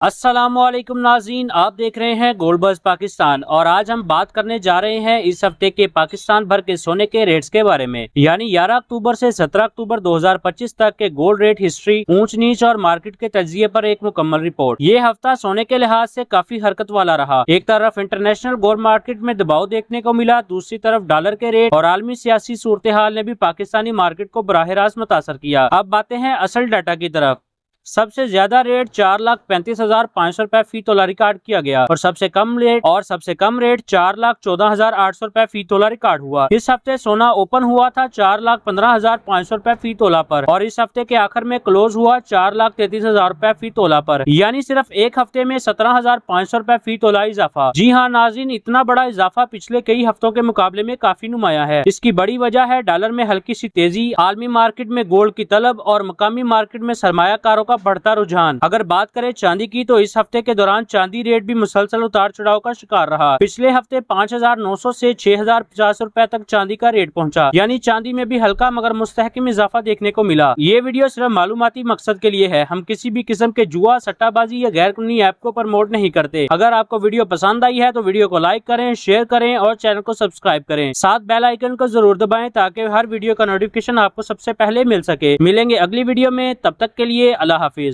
अस्सलामुअलैकुम नाज़रीन, आप देख रहे हैं गोल्ड बज़ पाकिस्तान और आज हम बात करने जा रहे हैं इस हफ्ते के पाकिस्तान भर के सोने के रेट्स के बारे में। यानी 11 अक्टूबर से 17 अक्टूबर 2025 तक के गोल्ड रेट हिस्ट्री, ऊंच नीच और मार्केट के तजिए पर एक मुकम्मल रिपोर्ट। ये हफ्ता सोने के लिहाज से काफी हरकत वाला रहा। एक तरफ इंटरनेशनल गोल्ड मार्केट में दबाव देखने को मिला, दूसरी तरफ डॉलर के रेट और आलमी सियासी सूरत हाल ने भी पाकिस्तानी मार्केट को बराह रास्त मुतासर किया। अब बातें हैं असल डाटा की तरफ। सबसे ज्यादा रेट 4,35,500 रुपए फी तोला रिकॉर्ड किया गया और सबसे कम रेट 4,14,800 रुपए फी तोला रिकॉर्ड हुआ। इस हफ्ते सोना ओपन हुआ था 4,15,500 रुपए फी तोला पर और इस हफ्ते के आखिर में क्लोज हुआ 4,33,000 रुपए फी तोला पर। यानी सिर्फ एक हफ्ते में 17,500 रुपए फी तोला इजाफा। जी हाँ नाज़रीन, इतना बड़ा इजाफा पिछले कई हफ्तों के मुकाबले में काफी नुमाया है। इसकी बड़ी वजह है डॉलर में हल्की सी तेजी, आलमी मार्केट में गोल्ड की तलब और मकामी मार्केट में सरमायाकारों का बढ़ता रुझान। अगर बात करें चांदी की तो इस हफ्ते के दौरान चांदी रेट भी मुसलसल उतार चढ़ाव का शिकार रहा। पिछले हफ्ते 5,900 से 6,050 रुपए तक चांदी का रेट पहुंचा। यानी चांदी में भी हल्का मगर मुस्तहकम इजाफा देखने को मिला। ये वीडियो सिर्फ मालूमाती मकसद के लिए है। हम किसी भी किस्म के जुआ, सट्टाबाजी या गैर कानूनी ऐप को प्रमोट नहीं करते। अगर आपको वीडियो पसंद आई है तो वीडियो को लाइक करें, शेयर करें और चैनल को सब्सक्राइब करें। साथ बेल आइकन को जरूर दबाएं ताकि हर वीडियो का नोटिफिकेशन आपको सबसे पहले मिल सके। मिलेंगे अगली वीडियो में, तब तक के लिए अल्लाह हाफिज।